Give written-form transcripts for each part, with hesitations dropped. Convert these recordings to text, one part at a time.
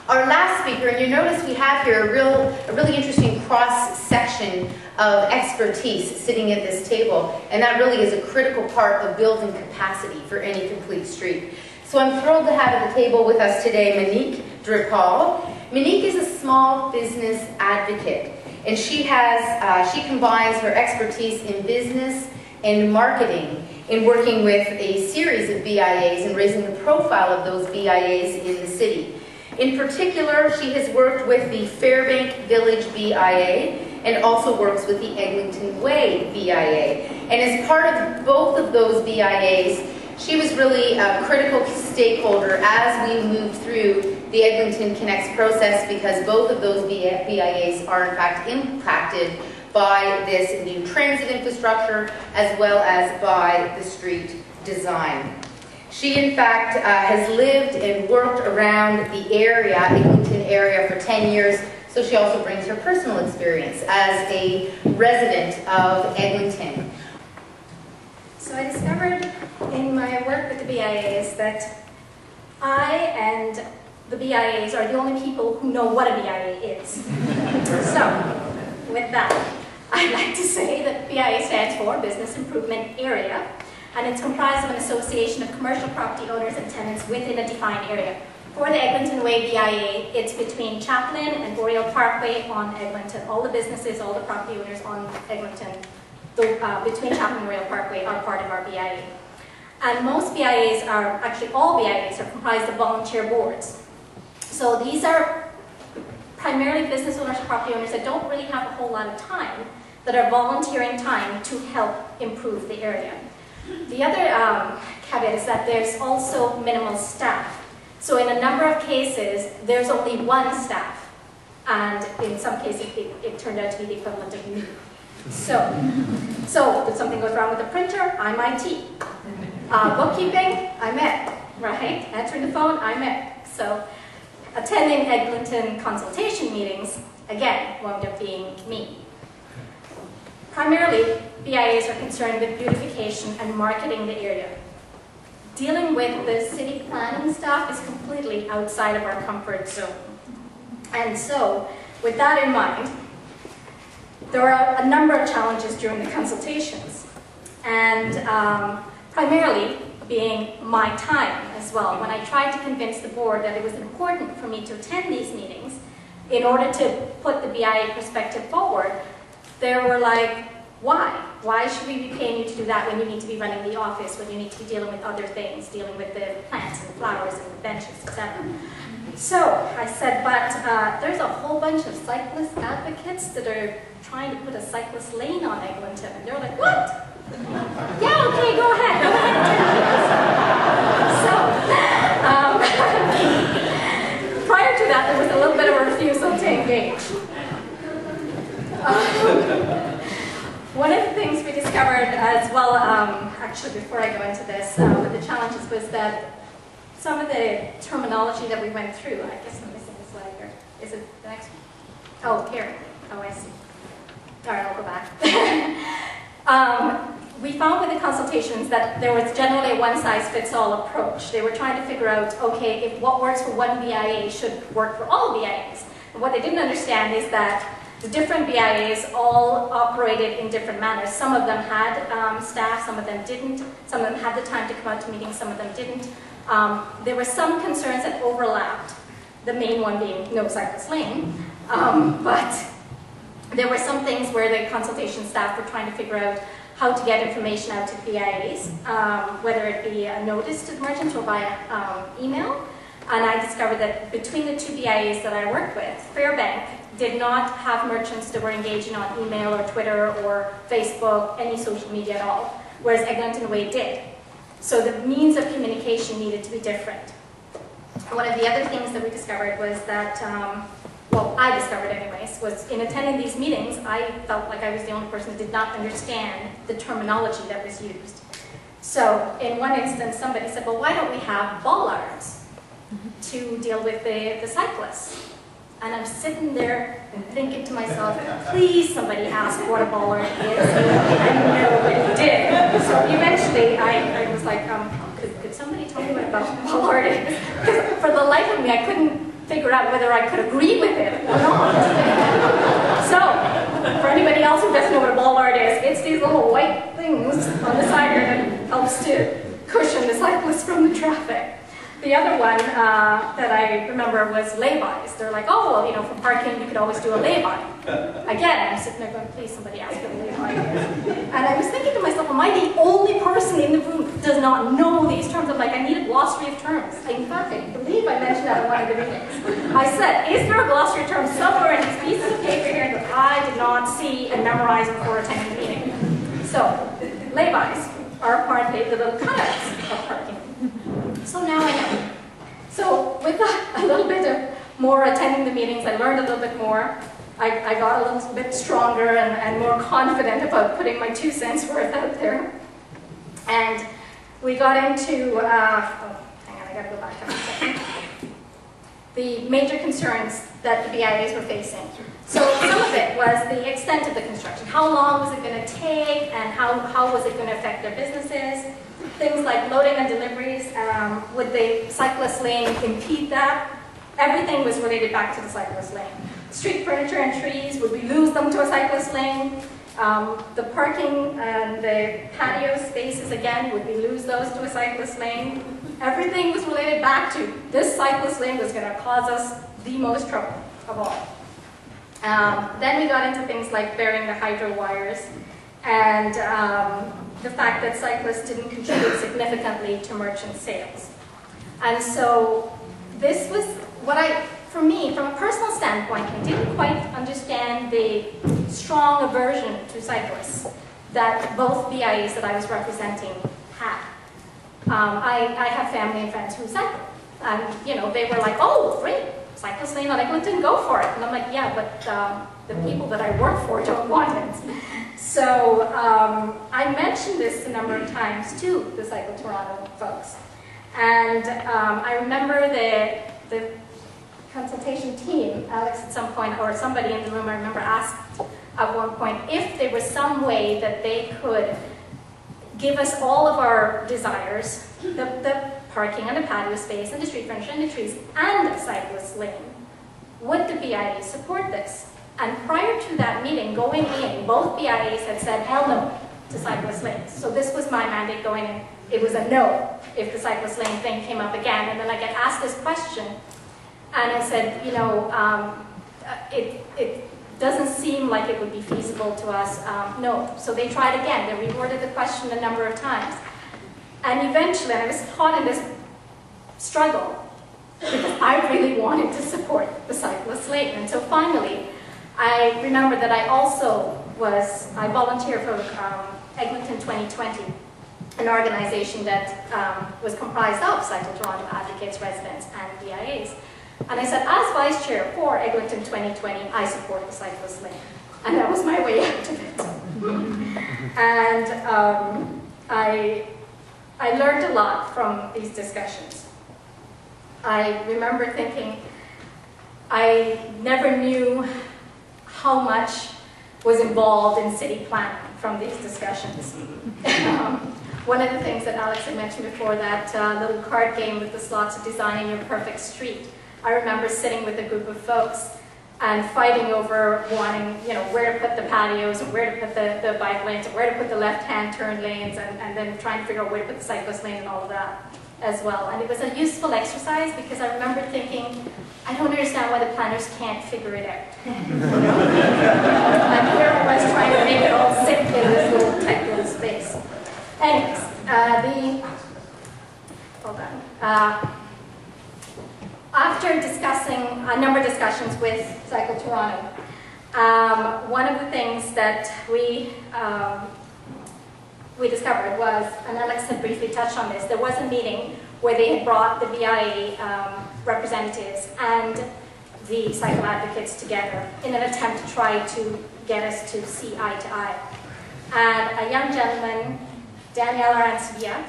Our last speaker, and you notice we have here a really interesting cross-section of expertise sitting at this table, and that really is a critical part of building capacity for any complete street. So I'm thrilled to have at the table with us today MoniqueDrepaul. Monique is a small business advocate, and she combines her expertise in business and marketing in working with a series of BIAs and raising the profile of those BIAs in the city. In particular, she has worked with the Fairbank Village BIA and also works with the Eglinton Way BIA. And as part of both of those BIAs, she was really a critical stakeholder as we moved through the Eglinton Connects process, because both of those BIAs are in fact impacted by this new transit infrastructure as well as by the street design. She, in fact, has lived and worked around the area, Eglinton area, for 10 years, so she also brings her personal experience as a resident of Eglinton. So I discovered in my work with the BIAs that I and the BIAs are the only people who know what a BIA is. So, with that, I'd like to say that BIA stands for Business Improvement Area, and it's comprised of an association of commercial property owners and tenants within a defined area. For the Eglinton Way BIA, it's between Chaplin and Boreal Parkway on Eglinton. All the businesses, all the property owners on Eglinton, between Chaplin and Boreal Parkway, are part of our BIA. And most BIAs are, actually all BIAs are comprised of volunteer boards. So these are primarily business owners and property owners that don't really have a whole lot of time, that are volunteering time to help improve the area. The other caveat is that there's also minimal staff. So in a number of cases, there's only one staff. And in some cases, it turned out to be the equivalent of me. So if something goes wrong with the printer, I'm IT. Bookkeeping, I'm it, right? Answering the phone, I'm it. So attending Eglinton consultation meetings, again, wound up being me. Primarily, BIAs are concerned with beautification and marketing the area. Dealing with the city planning staff is completely outside of our comfort zone. And so, with that in mind, there are a number of challenges during the consultations. And primarily being my time as well. When I tried to convince the board that it was important for me to attend these meetings in order to put the BIA perspective forward, they were like, why? Why should we be paying you to do that when you need to be running the office, when you need to be dealing with other things, dealing with the plants and the flowers and the benches, etc. So I said, but there's a whole bunch of cyclist advocates that are trying to put a cyclist lane on Eglinton. And they're like, what? Yeah, okay, go ahead. Go ahead. So, prior to that, there was a little bit of a refusal to engage. One of the things we discovered as well, actually before I go into this, with the challenges was that some of the terminology that we went through, I guess I'm missing a slide here. Is it the next one? Oh, here. Oh, I see. All right, I'll go back. We found with the consultations that there was generally a one-size-fits-all approach. They were trying to figure out, okay, if what works for one BIA should work for all BIAs. And what they didn't understand is that the different BIAs all operated in different manners. Some of them had staff, some of them didn't. Some of them had the time to come out to meetings, some of them didn't. There were some concerns that overlapped, the main one being no cyclist lane. But there were some things where the consultation staff were trying to figure out how to get information out to BIAs, whether it be a notice to the merchants or via email. And I discovered that between the two BIAs that I worked with, Fairbank did not have merchants that were engaging on email or Twitter or Facebook, any social media at all, whereas Eglinton Way did. So the means of communication needed to be different. One of the other things that we discovered was that, well, I discovered anyways, was in attending these meetings, I felt like I was the only person that did not understand the terminology that was used. So in one instance, somebody said, well, why don't we have bollards to deal with the cyclists? And I'm sitting there thinking to myself, please somebody ask what a bollard is. And nobody did. So eventually I was like, could somebody tell me what a bollard is? Because for the life of me, I couldn't figure out whether I could agree with it or not. So, for anybody else who doesn't know what a bollard is, it's these little white things on the side here that helps to cushion the cyclists from the traffic. The other one that I remember was laybys. They're like, oh, well, you know, for parking, you could always do a layby. Again, I'm sitting there going, please, somebody ask what a layby is. And I was thinking to myself, am I the only person in the room who does not know these terms? I'm like, I need a glossary of terms. In fact, I believe I mentioned that in one of the meetings. I said, is there a glossary of terms somewhere in these pieces of paper here that I did not see and memorize before attending the meeting? So, laybys are apparently the little cutouts of parking. So now I know. So with a little bit of more attending the meetings, I learned a little bit more. I got a little bit stronger and more confident about putting my 2 cents worth out there. And we got into, oh, hang on, I gotta go back a second. The major concerns that the BIAs were facing. So some of it was the extent of the construction. How long was it going to take, and how was it going to affect their businesses? Things like loading and deliveries, would the cyclist lane impede that? Everything was related back to the cyclist lane. Street furniture and trees, would we lose them to a cyclist lane? The parking and the patio spaces, again, would we lose those to a cyclist lane? Everything was related back to this cyclist lane was going to cause us the most trouble of all. Then we got into things like burying the hydro wires and the fact that cyclists didn't contribute significantly to merchant sales. And so this was what for me, from a personal standpoint, I didn't quite understand the strong aversion to cyclists that both BIAs that I was representing had. I have family and friends who cycle, and you know, they were like, oh, great, cyclist lane on Eglinton, go for it. And I'm like, yeah, but the people that I work for don't want it. So I mentioned this a number of times to the Cycle Toronto folks. And I remember the consultation team, Alex at some point, or somebody in the room, I remember asked at one point if there was some way that they could give us all of our desires, the parking and the patio space and the street furniture and the trees and the cyclist lane. Would the BIA support this? And prior to that meeting, going in, both BIAs had said hell no to cyclist lanes. So this was my mandate going in. It was a no if the cyclist lane thing came up again. And then I get asked this question, and I said, you know, it doesn't seem like it would be feasible to us. No. So they tried again. They reworded the question a number of times. And eventually, I was caught in this struggle because I really wanted to support the cyclist lane. And so finally, I remember that I volunteered for Eglinton 2020, an organization that was comprised of Cycle Toronto advocates, residents, and BIAs. And I said, as vice chair for Eglinton 2020, I support the cyclist lane. And that was my way out of it. And I learned a lot from these discussions. I remember thinking, I never knew how much was involved in city planning from these discussions. One of the things that Alex had mentioned before, that little card game with the slots of designing your perfect street. I remember sitting with a group of folks and fighting over wanting, you know, where to put the patios, and where to put the bike lanes, and where to put the left-hand turn lanes, and then trying to figure out where to put the cyclist lane and all of that as well. And it was a useful exercise because I remember thinking, I don't understand why the planners can't figure it out. And here I was trying to make it all sit in this little tight little space. Anyways, hold on. After discussing a number of discussions with Cycle Toronto, one of the things that we discovered was, and Alex had briefly touched on this, there was a meeting where they had brought the BIA representatives and the cycle advocates together in an attempt to try to get us to see eye to eye. And a young gentleman, Daniel Arancibia,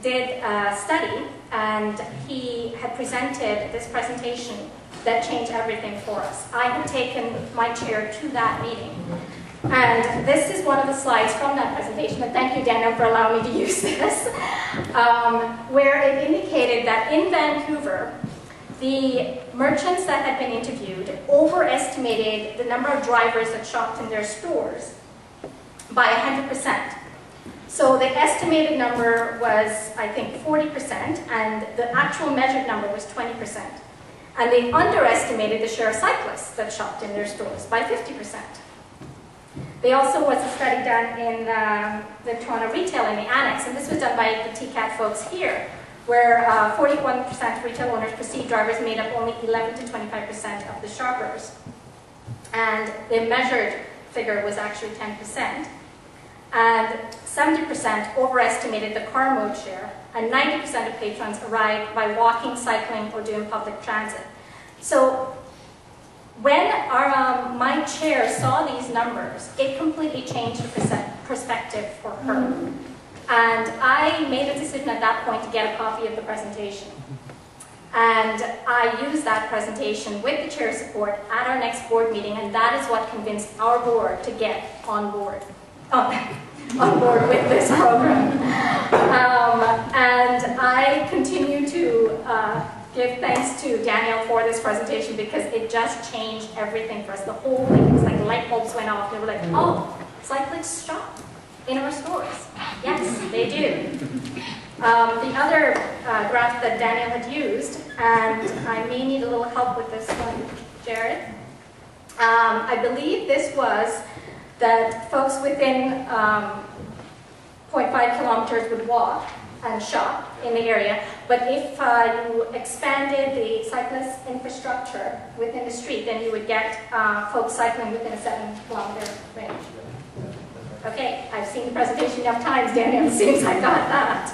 did a study, and he had presented this presentation that changed everything for us. I had taken my chair to that meeting. And this is one of the slides from that presentation, and thank you, Daniel, for allowing me to use this, where it indicated that in Vancouver, the merchants that had been interviewed overestimated the number of drivers that shopped in their stores by 100%. So the estimated number was, I think, 40%, and the actual measured number was 20%. And they underestimated the share of cyclists that shopped in their stores by 50%. There also was a study done in the Toronto retail in the annex, and this was done by the TCAT folks here, where 41% of retail owners perceived drivers made up only 11 to 25% of the shoppers. And the measured figure was actually 10%. And 70% overestimated the car mode share, and 90% of patrons arrived by walking, cycling, or doing public transit. So when my chair saw these numbers, it completely changed the perspective for her. And I made a decision at that point to get a copy of the presentation. And I used that presentation with the chair's support at our next board meeting, and that is what convinced our board to get on board with this program. And I continue to give thanks to Danielle for this presentation, because it just changed everything for us. The whole thing, it was like light bulbs went off. They were like, oh, cyclists shop in our stores. Yes, they do. The other graph that Danielle had used, and I may need a little help with this one, Jared. I believe this was that folks within 0.5 kilometers would walk and shop in the area, but if you expanded the cyclist infrastructure within the street, then you would get folks cycling within a 7-kilometer range. Okay, I've seen the presentation enough times, Daniel, it seems I got that.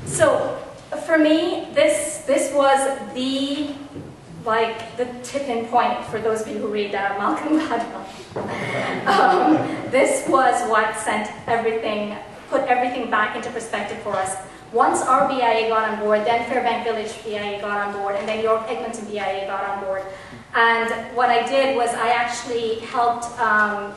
So, for me, this was the tipping point for those of you who read Malcolm Gladwell. This was what put everything back into perspective for us. Once our BIA got on board, then Fairbank Village BIA got on board, and then York Eglinton BIA got on board. And what I did was I actually helped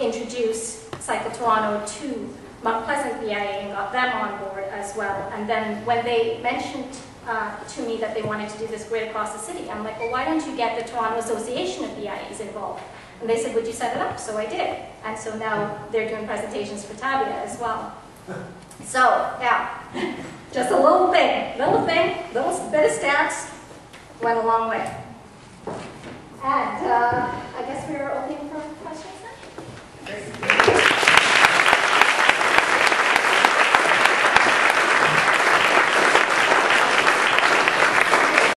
introduce Cycle Toronto to Mount Pleasant BIA and got them on board as well. And then when they mentioned to me that they wanted to do this great across the city, I'm like, well, why don't you get the Toronto Association of BIAs involved? And they said, would you set it up? So I did. And so now they're doing presentations for Tabia as well. So, yeah, just a little bit of stats, went a long way. And I guess we are opening